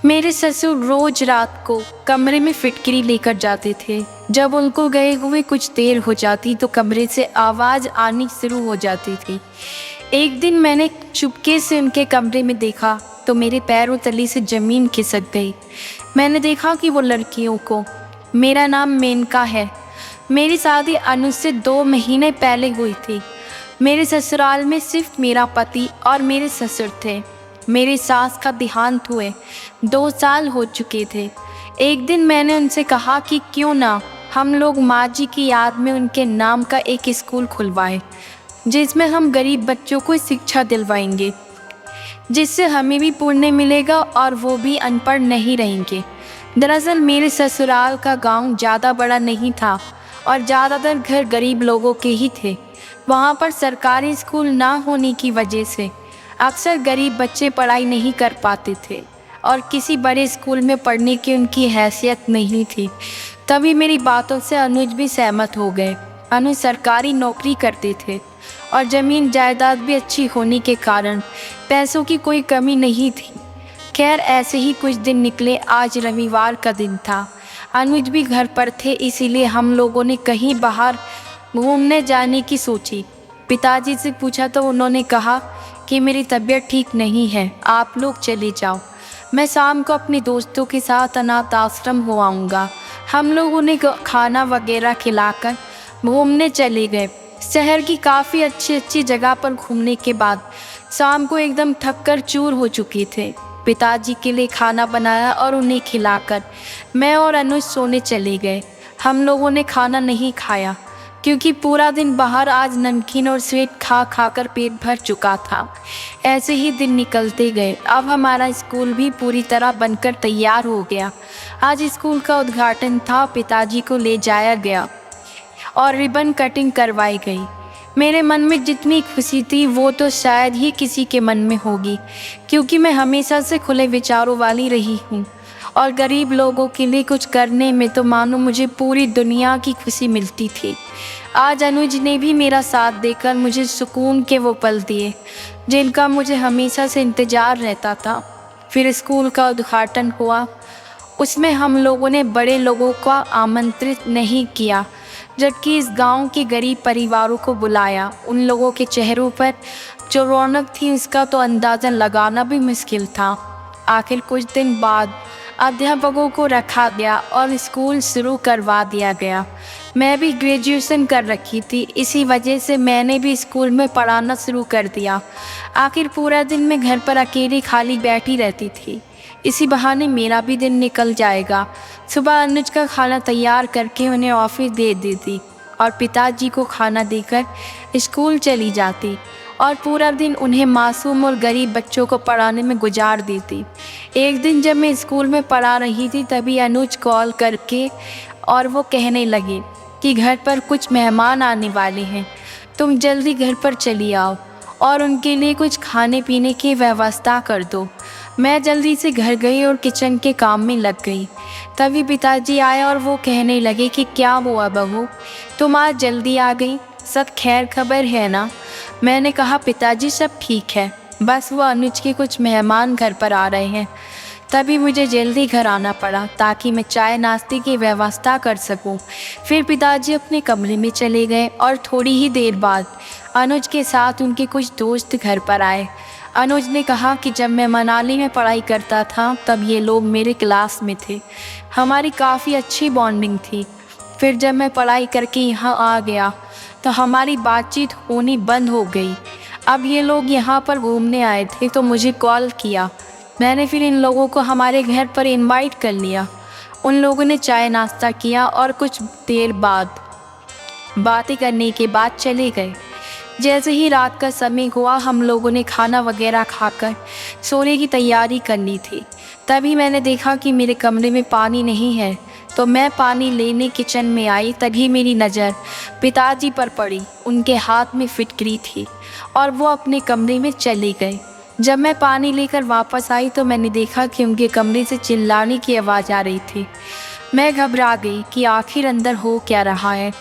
मेरे ससुर रोज रात को कमरे में फिटकरी लेकर जाते थे। जब उनको गए हुए कुछ देर हो जाती तो कमरे से आवाज़ आनी शुरू हो जाती थी। एक दिन मैंने चुपके से उनके कमरे में देखा तो मेरे पैरों तले से ज़मीन खिसक गई। मैंने देखा कि वो लड़कियों को, मेरा नाम मेनका है, मेरी शादी अनुज से 2 महीने पहले हुई थी। मेरे ससुराल में सिर्फ मेरा पति और मेरे ससुर थे। मेरी सास का देहांत हुए 2 साल हो चुके थे। एक दिन मैंने उनसे कहा कि क्यों ना हम लोग माँ जी की याद में उनके नाम का एक स्कूल खुलवाएं, जिसमें हम गरीब बच्चों को शिक्षा दिलवाएंगे, जिससे हमें भी पुण्य मिलेगा और वो भी अनपढ़ नहीं रहेंगे। दरअसल मेरे ससुराल का गांव ज़्यादा बड़ा नहीं था और ज़्यादातर घर गरीब लोगों के ही थे। वहाँ पर सरकारी स्कूल ना होने की वजह से अक्सर गरीब बच्चे पढ़ाई नहीं कर पाते थे और किसी बड़े स्कूल में पढ़ने की उनकी हैसियत नहीं थी। तभी मेरी बातों से अनुज भी सहमत हो गए। अनुज सरकारी नौकरी करते थे और ज़मीन जायदाद भी अच्छी होने के कारण पैसों की कोई कमी नहीं थी। खैर ऐसे ही कुछ दिन निकले। आज रविवार का दिन था। अनुज भी घर पर थे, इसीलिए हम लोगों ने कहीं बाहर घूमने जाने की सोची। पिताजी से पूछा तो उन्होंने कहा कि मेरी तबीयत ठीक नहीं है, आप लोग चले जाओ, मैं शाम को अपने दोस्तों के साथ अनाथ आश्रम हो आऊँगा। हम लोगों ने खाना वगैरह खिलाकर घूमने चले गए। शहर की काफ़ी अच्छी जगह पर घूमने के बाद शाम को एकदम थक कर चूर हो चुके थे। पिताजी के लिए खाना बनाया और उन्हें खिलाकर मैं और अनुज सोने चले गए। हम लोगों ने खाना नहीं खाया क्योंकि पूरा दिन बाहर आज नमकीन और स्वीट खा खा कर पेट भर चुका था। ऐसे ही दिन निकलते गए। अब हमारा स्कूल भी पूरी तरह बनकर तैयार हो गया। आज स्कूल का उद्घाटन था। पिताजी को ले जाया गया और रिबन कटिंग करवाई गई। मेरे मन में जितनी खुशी थी वो तो शायद ही किसी के मन में होगी, क्योंकि मैं हमेशा से खुले विचारों वाली रही हूँ और गरीब लोगों के लिए कुछ करने में तो मानो मुझे पूरी दुनिया की खुशी मिलती थी। आज अनुज ने भी मेरा साथ देकर मुझे सुकून के वो पल दिए जिनका मुझे हमेशा से इंतज़ार रहता था। फिर स्कूल का उद्घाटन हुआ। उसमें हम लोगों ने बड़े लोगों को आमंत्रित नहीं किया, जबकि इस गांव के गरीब परिवारों को बुलाया। उन लोगों के चेहरों पर जो रौनक थी उसका तो अंदाज़ा लगाना भी मुश्किल था। आखिर कुछ दिन बाद अध्यापकों को रखा गया और स्कूल शुरू करवा दिया गया। मैं भी ग्रेजुएशन कर रखी थी, इसी वजह से मैंने भी स्कूल में पढ़ाना शुरू कर दिया। आखिर पूरा दिन मैं घर पर अकेली खाली बैठी रहती थी। इसी बहाने मेरा भी दिन निकल जाएगा। सुबह अनुज का खाना तैयार करके उन्हें ऑफिस दे देती और पिताजी को खाना देकर स्कूल चली जाती और पूरा दिन उन्हें मासूम और गरीब बच्चों को पढ़ाने में गुजार देती। एक दिन जब मैं स्कूल में पढ़ा रही थी तभी अनुज कॉल करके और वो कहने लगे कि घर पर कुछ मेहमान आने वाले हैं, तुम जल्दी घर पर चली आओ और उनके लिए कुछ खाने पीने की व्यवस्था कर दो। मैं जल्दी से घर गई और किचन के काम में लग गई। तभी पिताजी आए और वो कहने लगे कि क्या हुआ बहू, तुम आज जल्दी आ गई, सब खैर खबर है ना? मैंने कहा पिताजी सब ठीक है, बस वो अनुज के कुछ मेहमान घर पर आ रहे हैं। तभी मुझे जल्दी घर आना पड़ा ताकि मैं चाय नाश्ते की व्यवस्था कर सकूं। फिर पिताजी अपने कमरे में चले गए और थोड़ी ही देर बाद अनुज के साथ उनके कुछ दोस्त घर पर आए। अनुज ने कहा कि जब मैं मनाली में पढ़ाई करता था तब ये लोग मेरे क्लास में थे, हमारी काफ़ी अच्छी बॉन्डिंग थी। फिर जब मैं पढ़ाई करके यहाँ आ गया तो हमारी बातचीत होनी बंद हो गई। अब ये लोग यहाँ पर घूमने आए थे तो मुझे कॉल किया। मैंने फिर इन लोगों को हमारे घर पर इनवाइट कर लिया। उन लोगों ने चाय नाश्ता किया और कुछ देर बाद बातें करने के बाद चले गए। जैसे ही रात का समय हुआ हम लोगों ने खाना वगैरह खाकर सोने की तैयारी करनी थी। तभी मैंने देखा कि मेरे कमरे में पानी नहीं है, तो मैं पानी लेने किचन में आई। तभी मेरी नज़र पिताजी पर पड़ी। उनके हाथ में फिटकरी थी और वो अपने कमरे में चले गए। जब मैं पानी लेकर वापस आई तो मैंने देखा कि उनके कमरे से चिल्लाने की आवाज़ आ रही थी। मैं घबरा गई कि आखिर अंदर हो क्या रहा है।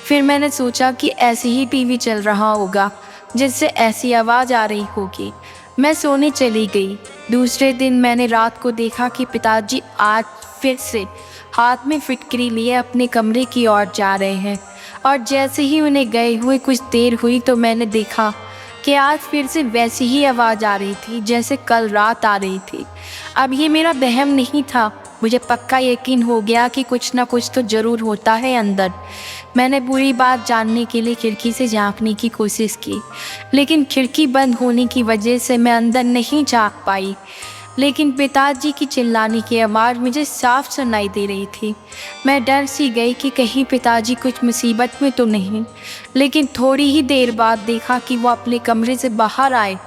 फिर मैंने सोचा कि ऐसे ही टीवी चल रहा होगा जिससे ऐसी आवाज़ आ रही होगी। मैं सोने चली गई। दूसरे दिन मैंने रात को देखा कि पिताजी आज फिर से हाथ में फिटकरी लिए अपने कमरे की ओर जा रहे हैं, और जैसे ही उन्हें गए हुए कुछ देर हुई तो मैंने देखा कि आज फिर से वैसी ही आवाज़ आ रही थी जैसे कल रात आ रही थी। अब ये मेरा वहम नहीं था, मुझे पक्का यकीन हो गया कि कुछ ना कुछ तो ज़रूर होता है अंदर। मैंने पूरी बात जानने के लिए खिड़की से झांकने की कोशिश की, लेकिन खिड़की बंद होने की वजह से मैं अंदर नहीं झांक पाई। लेकिन पिताजी की चिल्लाने की आवाज़ मुझे साफ सुनाई दे रही थी। मैं डर सी गई कि कहीं पिताजी कुछ मुसीबत में तो नहीं, लेकिन थोड़ी ही देर बाद देखा कि वो अपने कमरे से बाहर आए।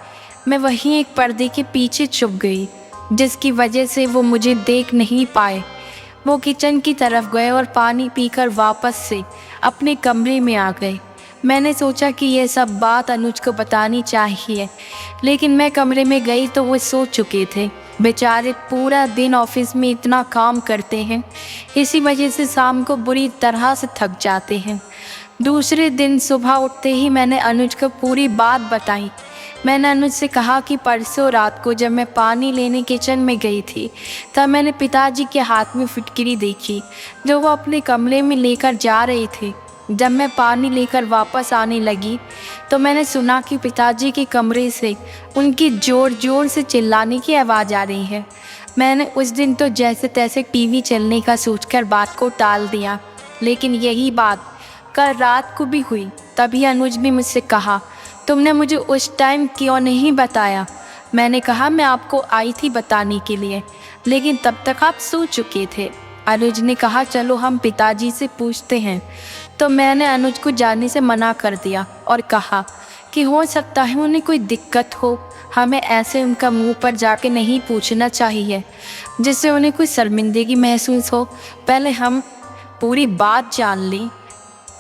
मैं वहीं एक पर्दे के पीछे छुप गई, जिसकी वजह से वो मुझे देख नहीं पाए। वो किचन की तरफ गए और पानी पीकर वापस से अपने कमरे में आ गए। मैंने सोचा कि यह सब बात अनुज को बतानी चाहिए, लेकिन मैं कमरे में गई तो वो सो चुके थे। बेचारे पूरा दिन ऑफिस में इतना काम करते हैं, इसी वजह से शाम को बुरी तरह से थक जाते हैं। दूसरे दिन सुबह उठते ही मैंने अनुज को पूरी बात बताई। मैंने अनुज से कहा कि परसों रात को जब मैं पानी लेने किचन में गई थी, तब मैंने पिताजी के हाथ में फिटकरी देखी जो वो अपने कमरे में लेकर जा रहे थे। जब मैं पानी लेकर वापस आने लगी तो मैंने सुना कि पिताजी के कमरे से उनकी ज़ोर ज़ोर से चिल्लाने की आवाज़ आ रही है। मैंने उस दिन तो जैसे तैसे टीवी चलने का सोचकर बात को टाल दिया, लेकिन यही बात कल रात को भी हुई। तभी अनुज ने मुझसे कहा, तुमने मुझे उस टाइम क्यों नहीं बताया? मैंने कहा, मैं आपको आई थी बताने के लिए, लेकिन तब तक आप सो चुके थे। अनुज ने कहा, चलो हम पिताजी से पूछते हैं। तो मैंने अनुज को जाने से मना कर दिया और कहा कि हो सकता है उन्हें कोई दिक्कत हो, हमें ऐसे उनका मुंह पर जाके नहीं पूछना चाहिए जिससे उन्हें कोई शर्मिंदगी महसूस हो। पहले हम पूरी बात जान लें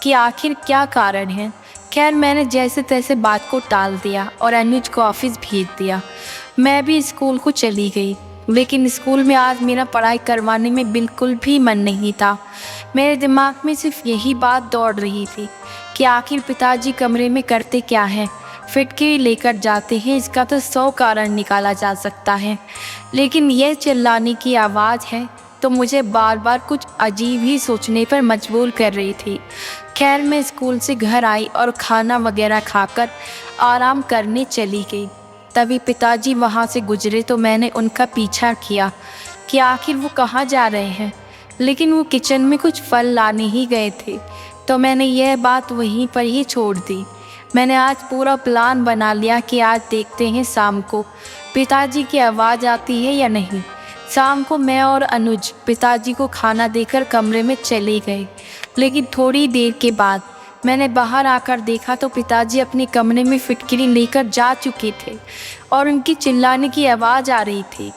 कि आखिर क्या कारण है। खैर, मैंने जैसे तैसे बात को टाल दिया और अनुज को ऑफिस भेज दिया। मैं भी स्कूल को चली गई, लेकिन स्कूल में आज मेरा पढ़ाई करवाने में बिल्कुल भी मन नहीं था। मेरे दिमाग में सिर्फ यही बात दौड़ रही थी कि आखिर पिताजी कमरे में करते क्या हैं। फिटकरी लेकर जाते हैं, इसका तो 100 कारण निकाला जा सकता है, लेकिन यह चिल्लाने की आवाज़ है तो मुझे बार बार कुछ अजीब ही सोचने पर मजबूर कर रही थी। खैर, मैं स्कूल से घर आई और खाना वगैरह खाकर आराम करने चली गई। तभी पिताजी वहाँ से गुजरे तो मैंने उनका पीछा किया कि आखिर वो कहाँ जा रहे हैं, लेकिन वो किचन में कुछ फल लाने ही गए थे। तो मैंने यह बात वहीं पर ही छोड़ दी। मैंने आज पूरा प्लान बना लिया कि आज देखते हैं शाम को पिताजी की आवाज़ आती है या नहीं। शाम को मैं और अनुज पिताजी को खाना देकर कमरे में चले गए, लेकिन थोड़ी देर के बाद मैंने बाहर आकर देखा तो पिताजी अपने कमरे में फिटकरी लेकर जा चुके थे और उनकी चिल्लाने की आवाज़ आ रही थी।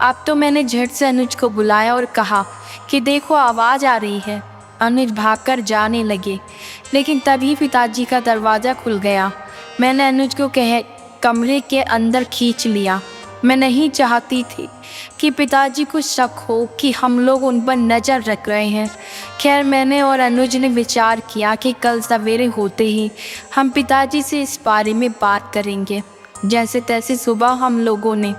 अब तो मैंने झट से अनुज को बुलाया और कहा कि देखो, आवाज़ आ रही है। अनुज भागकर जाने लगे, लेकिन तभी पिताजी का दरवाज़ा खुल गया। मैंने अनुज को कमरे के अंदर खींच लिया। मैं नहीं चाहती थी कि पिताजी को शक हो कि हम लोग उन पर नज़र रख रहे हैं। खैर, मैंने और अनुज ने विचार किया कि कल सवेरे होते ही हम पिताजी से इस बारे में बात करेंगे। जैसे तैसे सुबह हम लोगों ने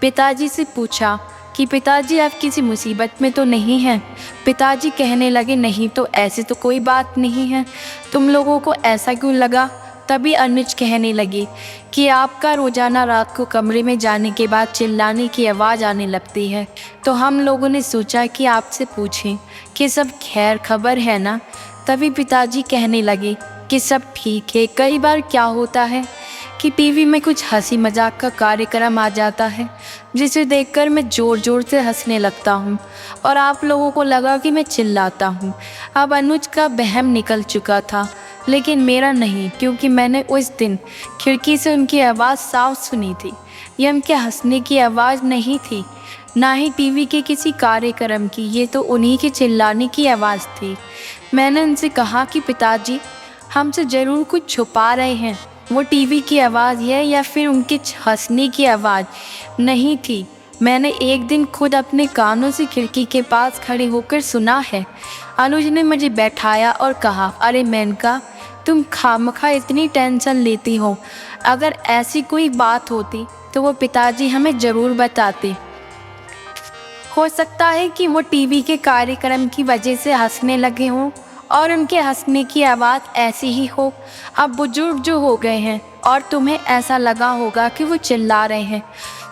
पिताजी से पूछा कि पिताजी, आप किसी मुसीबत में तो नहीं हैं? पिताजी कहने लगे, नहीं तो ऐसे तो कोई बात नहीं है, तुम लोगों को ऐसा क्यों लगा? तभी अनुज कहने लगे कि आपका रोज़ाना रात को कमरे में जाने के बाद चिल्लाने की आवाज़ आने लगती है, तो हम लोगों ने सोचा कि आपसे पूछें कि सब खैर खबर है ना। तभी पिताजी कहने लगे कि सब ठीक है। कई बार क्या होता है कि टीवी में कुछ हंसी मजाक का कार्यक्रम आ जाता है, जिसे देखकर मैं ज़ोर ज़ोर से हंसने लगता हूँ और आप लोगों को लगा कि मैं चिल्लाता हूँ। अब अनुज का वहम निकल चुका था, लेकिन मेरा नहीं, क्योंकि मैंने उस दिन खिड़की से उनकी आवाज़ साफ सुनी थी। यह उनके हंसने की आवाज़ नहीं थी, ना ही टीवी के किसी कार्यक्रम की, ये तो उन्हीं के चिल्लाने की आवाज़ थी। मैंने उनसे कहा कि पिताजी, हमसे ज़रूर कुछ छुपा रहे हैं। वो टीवी की आवाज़ है या फिर उनके हंसने की आवाज़ नहीं थी। मैंने एक दिन खुद अपने कानों से खिड़की के पास खड़े होकर सुना है। अनुज ने मुझे बैठाया और कहा, अरे मेनका, तुम खामखा इतनी टेंशन लेती हो। अगर ऐसी कोई बात होती तो वो पिताजी हमें ज़रूर बताते। हो सकता है कि वो टीवी के कार्यक्रम की वजह से हंसने लगे हों और उनके हंसने की आवाज़ ऐसी ही हो। अब बुजुर्ग जो हो गए हैं और तुम्हें ऐसा लगा होगा कि वो चिल्ला रहे हैं।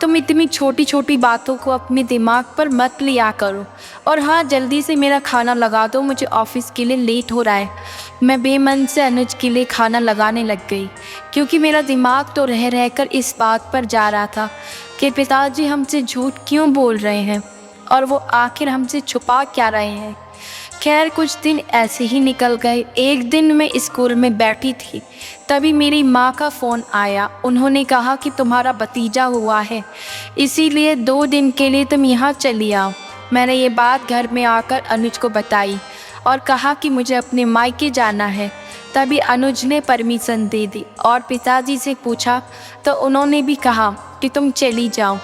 तुम इतनी छोटी छोटी बातों को अपने दिमाग पर मत लिया करो। और हाँ, जल्दी से मेरा खाना लगा दो, मुझे ऑफिस के लिए लेट हो रहा है। मैं बेमन से अनुज के लिए खाना लगाने लग गई, क्योंकि मेरा दिमाग तो रह रहकर इस बात पर जा रहा था कि पिताजी हमसे झूठ क्यों बोल रहे हैं और वो आखिर हमसे छुपा क्या रहे हैं। खैर, कुछ दिन ऐसे ही निकल गए। एक दिन मैं स्कूल में बैठी थी, तभी मेरी माँ का फ़ोन आया। उन्होंने कहा कि तुम्हारा भतीजा हुआ है, इसीलिए 2 दिन के लिए तुम यहाँ चली आओ। मैंने ये बात घर में आकर अनुज को बताई और कहा कि मुझे अपने मायके जाना है। तभी अनुज ने परमिशन दे दी और पिताजी से पूछा तो उन्होंने भी कहा कि तुम चली जाओ।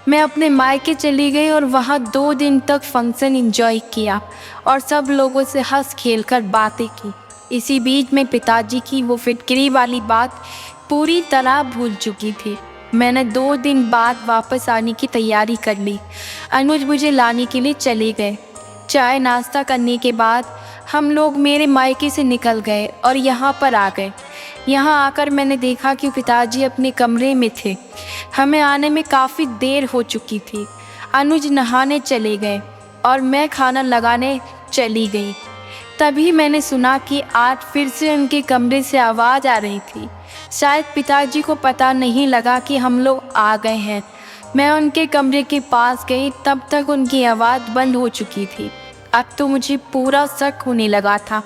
मैं अपने मायके चली गई और वहाँ 2 दिन तक फंक्शन एंजॉय किया और सब लोगों से हंस खेल कर बातें की। इसी बीच में पिताजी की वो फिटकरी वाली बात पूरी तरह भूल चुकी थी। मैंने 2 दिन बाद वापस आने की तैयारी कर ली। अनुज मुझे लाने के लिए चले गए। चाय नाश्ता करने के बाद हम लोग मेरे मायके से निकल गए और यहाँ पर आ गए। यहाँ आकर मैंने देखा कि पिताजी अपने कमरे में थे। हमें आने में काफ़ी देर हो चुकी थी। अनुज नहाने चले गए और मैं खाना लगाने चली गई। तभी मैंने सुना कि आज फिर से उनके कमरे से आवाज़ आ रही थी। शायद पिताजी को पता नहीं लगा कि हम लोग आ गए हैं। मैं उनके कमरे के पास गई, तब तक उनकी आवाज़ बंद हो चुकी थी। अब तो मुझे पूरा शक होने लगा था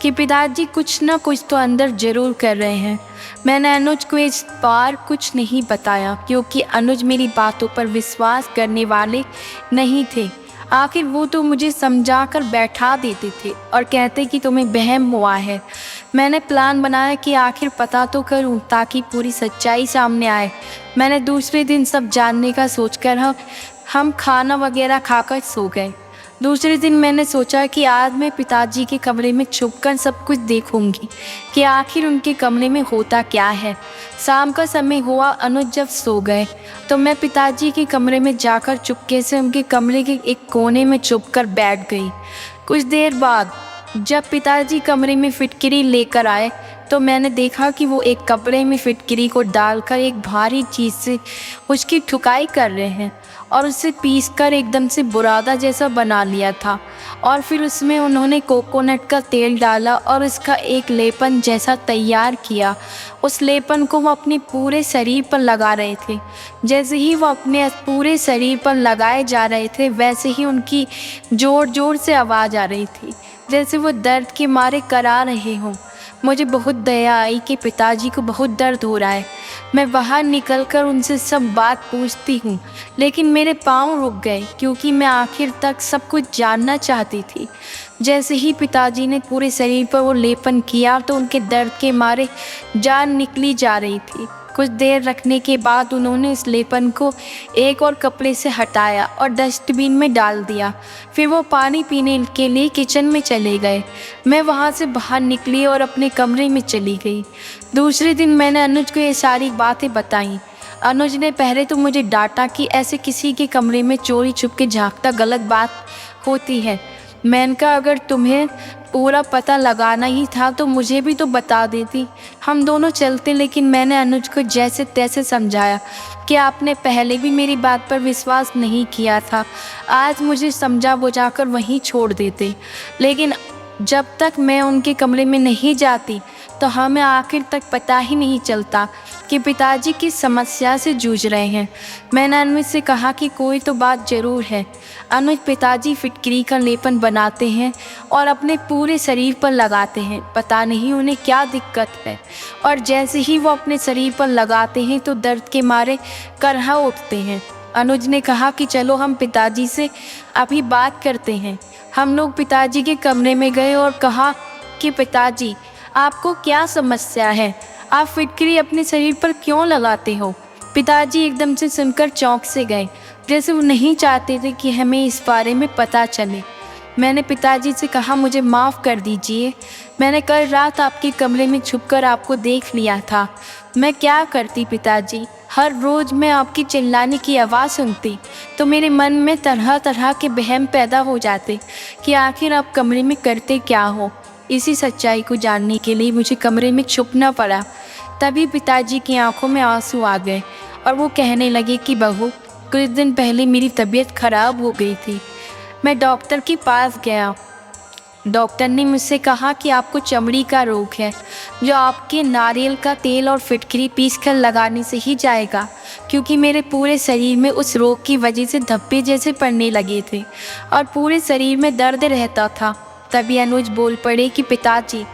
कि पिताजी कुछ न कुछ तो अंदर ज़रूर कर रहे हैं। मैंने अनुज को इस बार कुछ नहीं बताया, क्योंकि अनुज मेरी बातों पर विश्वास करने वाले नहीं थे। आखिर वो तो मुझे समझा कर बैठा देते थे और कहते कि तुम्हें वहम हुआ है। मैंने प्लान बनाया कि आखिर पता तो करूं ताकि पूरी सच्चाई सामने आए। मैंने दूसरे दिन सब जानने का सोचकर हम खाना वगैरह खाकर सो गए। दूसरे दिन मैंने सोचा कि आज मैं पिताजी के कमरे में छुपकर सब कुछ देखूंगी कि आखिर उनके कमरे में होता क्या है। शाम का समय हुआ। अनुज जब सो गए तो मैं पिताजी के कमरे में जाकर चुपके से उनके कमरे के एक कोने में छुपकर बैठ गई। कुछ देर बाद जब पिताजी कमरे में फिटकरी लेकर आए तो मैंने देखा कि वो एक कपड़े में फिटकरी को डालकर एक भारी चीज़ से उसकी ठुकाई कर रहे हैं और उसे पीसकर एकदम से बुरादा जैसा बना लिया था। और फिर उसमें उन्होंने कोकोनट का तेल डाला और इसका एक लेपन जैसा तैयार किया। उस लेपन को वो अपने पूरे शरीर पर लगा रहे थे। जैसे ही वो अपने पूरे शरीर पर लगाए जा रहे थे, वैसे ही उनकी ज़ोर ज़ोर से आवाज़ आ रही थी, जैसे वो दर्द के मारे करा रहे हों। मुझे बहुत दया आई कि पिताजी को बहुत दर्द हो रहा है। मैं बाहर निकलकर उनसे सब बात पूछती हूँ, लेकिन मेरे पाँव रुक गए, क्योंकि मैं आखिर तक सब कुछ जानना चाहती थी। जैसे ही पिताजी ने पूरे शरीर पर वो लेपन किया तो उनके दर्द के मारे जान निकली जा रही थी। कुछ देर रखने के बाद उन्होंने इस लेपन को एक और कपड़े से हटाया और डस्टबिन में डाल दिया। फिर वो पानी पीने के लिए किचन में चले गए। मैं वहाँ से बाहर निकली और अपने कमरे में चली गई। दूसरे दिन मैंने अनुज को ये सारी बातें बताईं। अनुज ने पहले तो मुझे डांटा कि ऐसे किसी के कमरे में चोरी छुप के झांकना गलत बात होती है। मैंने कहा, अगर तुम्हें पूरा पता लगाना ही था तो मुझे भी तो बता देती, हम दोनों चलते। लेकिन मैंने अनुज को जैसे तैसे समझाया कि आपने पहले भी मेरी बात पर विश्वास नहीं किया था, आज मुझे समझा बुझाकर वहीं छोड़ देते। लेकिन जब तक मैं उनके कमरे में नहीं जाती तो हमें आखिर तक पता ही नहीं चलता कि पिताजी किस समस्या से जूझ रहे हैं। मैंने अनुज से कहा कि कोई तो बात ज़रूर है। अनुज, पिताजी फिटकरी का लेपन बनाते हैं और अपने पूरे शरीर पर लगाते हैं, पता नहीं उन्हें क्या दिक्कत है। और जैसे ही वो अपने शरीर पर लगाते हैं तो दर्द के मारे करहा उठते हैं। अनुज ने कहा कि चलो हम पिताजी से अभी बात करते हैं। हम लोग पिताजी के कमरे में गए और कहा कि पिताजी, आपको क्या समस्या है? आप फिटकरी अपने शरीर पर क्यों लगाते हो? पिताजी एकदम से सुनकर चौंक से गए, जैसे वो नहीं चाहते थे कि हमें इस बारे में पता चले। मैंने पिताजी से कहा, मुझे माफ़ कर दीजिए, मैंने कल रात आपके कमरे में छुपकर आपको देख लिया था। मैं क्या करती पिताजी, हर रोज़ मैं आपकी चिल्लाने की आवाज़ सुनती तो मेरे मन में तरह तरह के वहम पैदा हो जाते कि आखिर आप कमरे में करते क्या हो। इसी सच्चाई को जानने के लिए मुझे कमरे में छुपना पड़ा। तभी पिताजी की आंखों में आंसू आ गए और वो कहने लगे कि बहू, कुछ दिन पहले मेरी तबीयत खराब हो गई थी। मैं डॉक्टर के पास गया। डॉक्टर ने मुझसे कहा कि आपको चमड़ी का रोग है, जो आपके नारियल का तेल और फिटकरी पीसकर लगाने से ही जाएगा, क्योंकि मेरे पूरे शरीर में उस रोग की वजह से धब्बे जैसे पड़ने लगे थे और पूरे शरीर में दर्द रहता था। तभी अनुज बोल पड़े कि पिताजी,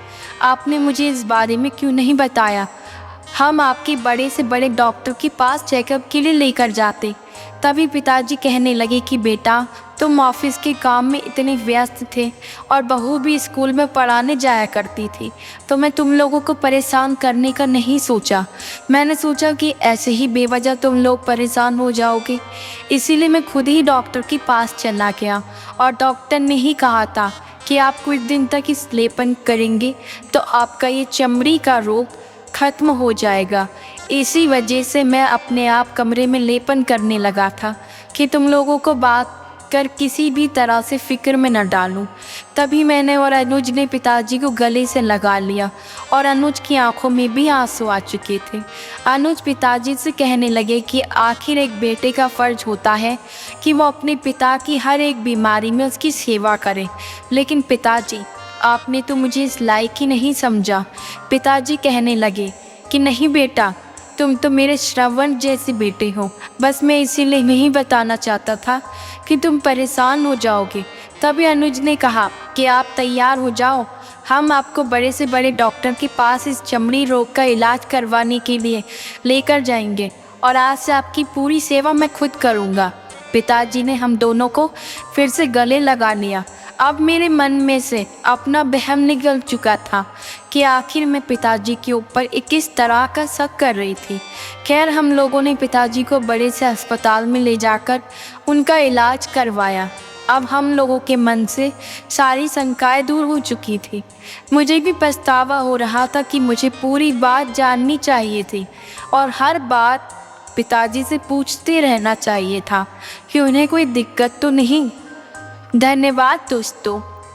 आपने मुझे इस बारे में क्यों नहीं बताया? हम आपके बड़े से बड़े डॉक्टर के पास चेकअप के लिए लेकर जाते। तभी पिताजी कहने लगे कि बेटा, तुम ऑफिस के काम में इतने व्यस्त थे और बहू भी स्कूल में पढ़ाने जाया करती थी, तो मैं तुम लोगों को परेशान करने का नहीं सोचा। मैंने सोचा कि ऐसे ही बेवजह तुम लोग परेशान हो जाओगे, इसीलिए मैं खुद ही डॉक्टर के पास चला गया और डॉक्टर ने ही कहा था कि आप कुछ दिन तक इस लेपन करेंगे तो आपका ये चमड़ी का रोग ख़त्म हो जाएगा। इसी वजह से मैं अपने आप कमरे में लेपन करने लगा था कि तुम लोगों को बात कर किसी भी तरह से फ़िक्र में न डालूं। तभी मैंने और अनुज ने पिताजी को गले से लगा लिया और अनुज की आंखों में भी आंसू आ चुके थे। अनुज पिताजी से कहने लगे कि आखिर एक बेटे का फ़र्ज होता है कि वो अपने पिता की हर एक बीमारी में उसकी सेवा करे, लेकिन पिताजी, आपने तो मुझे इस लायक ही नहीं समझा। पिताजी कहने लगे कि नहीं बेटा, तुम तो मेरे श्रवण जैसे बेटे हो, बस मैं इसीलिए नहीं बताना चाहता था कि तुम परेशान हो जाओगे। तभी अनुज ने कहा कि आप तैयार हो जाओ, हम आपको बड़े से बड़े डॉक्टर के पास इस चमड़ी रोग का इलाज करवाने के लिए लेकर जाएंगे और आज से आपकी पूरी सेवा मैं खुद करूँगा। पिताजी ने हम दोनों को फिर से गले लगा लिया। अब मेरे मन में से अपना वहम निकल चुका था कि आखिर मैं पिताजी के ऊपर किस तरह का शक कर रही थी। खैर, हम लोगों ने पिताजी को बड़े से अस्पताल में ले जाकर उनका इलाज करवाया। अब हम लोगों के मन से सारी शंकाएं दूर हो चुकी थी। मुझे भी पछतावा हो रहा था कि मुझे पूरी बात जाननी चाहिए थी और हर बात पिताजी से पूछते रहना चाहिए था कि उन्हें कोई दिक्कत तो नहीं। धन्यवाद दोस्तों।